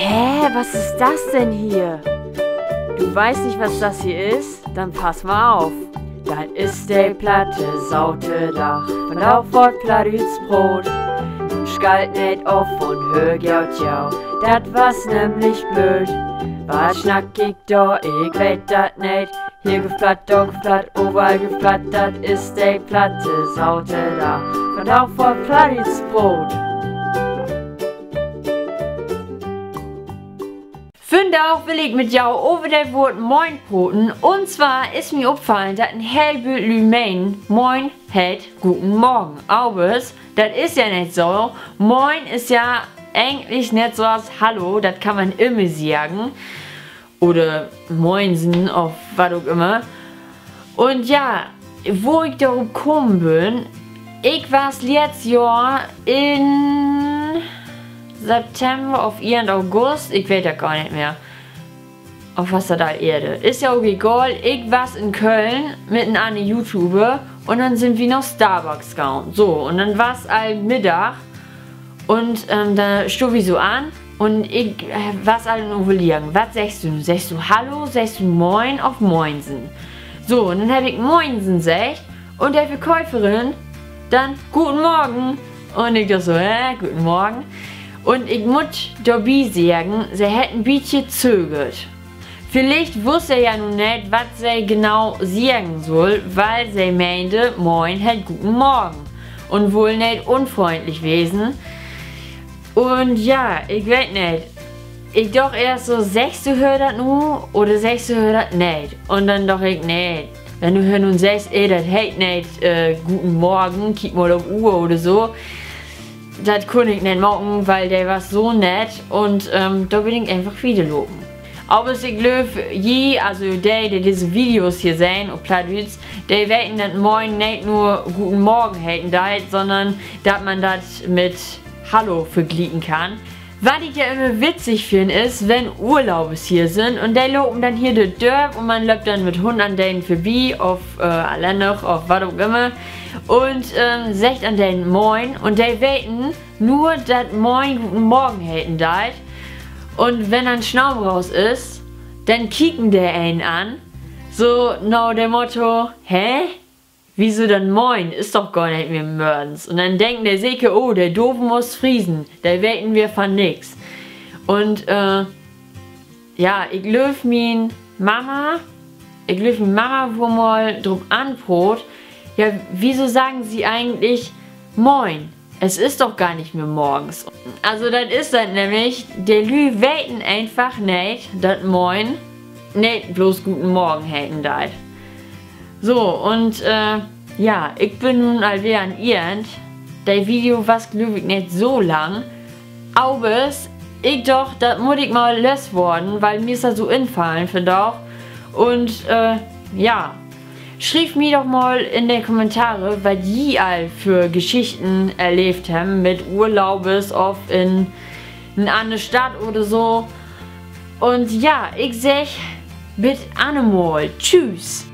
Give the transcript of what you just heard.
Hä, was ist das denn hier? Du weißt nicht, was das hier ist? Dann pass mal auf. Das ist der platte Sautedach von auf Wort Plattdütsbrot. Schalt nicht auf und hör jaut jau, dat was nämlich blöd. Was schnack ich da, ich weet dat nicht. Hier geflatt, da geflatt, overall geflatt, dat ist der platte Sautedach von auf Wort Plattdütsbrot. Finde auch will ich mit jou over der Wort Moin broten. Und zwar ist mir aufgefallen, dass ein Helbüt Lümain Moin hält guten Morgen. Aber das ist ja nicht so. Moin ist ja eigentlich nicht so als Hallo, das kann man immer sagen. Oder Moinsen, auf was auch immer. Und ja, wo ich darauf gekommen bin, ich war letztes Jahr in September auf ihren August, ich weiß ja gar nicht mehr, auf was da Erde. Ist ja auch egal, ich war in Köln mit einem YouTuber und dann sind wir nach Starbucks gegangen. So, und dann war es all Mittag und da stod ich so an und ich was allen overlegen. Was sagst du? Sagst du Hallo, sagst du Moin auf Moinsen? So, und dann habe ich Moinsen gesagt und der Verkäuferin dann Guten Morgen und ich dachte so, guten Morgen. Und ich muss dabei sagen, sie hätten ein bisschen zögert. Vielleicht wusste er ja nun nicht, was sie genau sagen soll, weil sie meinte, Moin hält guten Morgen. Und wohl nicht unfreundlich gewesen. Und ja, ich weiß nicht. Ich doch erst so, sagst du hör das nun oder sagst du hör das nicht? Und dann doch ich nicht. Wenn du hör nun sagst, das hält nicht guten Morgen, kick mal auf Uhr oder so. Das konnte ich nicht machen, weil der war so nett und da bin ich einfach wieder loben. Aber ich glaube, also die diese Videos hier sehen, auf Plattdütsch, die werden das Moin nicht nur guten Morgen halten, sondern dass man das mit Hallo vergleichen kann. Was ich ja immer witzig finde, ist, wenn Urlaubes hier sind und die loben dann hier das Dorf und man läuft dann mit Hund an denen vorbei, auf allein noch, auf was auch immer. Und sagt an den Moin und die weten nur, dass Moin guten Morgen hätten deit. Und wenn ein Schnaum raus ist, dann kicken der einen an. So, no, der Motto, hä? Wieso dann Moin? Ist doch gar nicht mehr Mördens. Und dann denken der Seke, oh, der Doofe muss friesen. Da weten wir von nix. Und ja, ich löf min Mama, wo mal drum anbrot. Ja, wieso sagen sie eigentlich Moin? Es ist doch gar nicht mehr morgens. Also das ist dann nämlich, der Lü weten einfach nicht, dass Moin nicht bloß guten Morgen hätten deit. So, und ja, ich bin nun allwehr an Irland. Der Video war glaube ich nicht so lang. Aber ich doch, das muss ich mal lös worden, weil mir ist das so infallen, finde auch. Und ja. Schreibt mir doch mal in die Kommentare, was die all für Geschichten erlebt haben mit Urlaubes oft in eine andere Stadt oder so. Und ja, ich sag, bis anmal. Tschüss.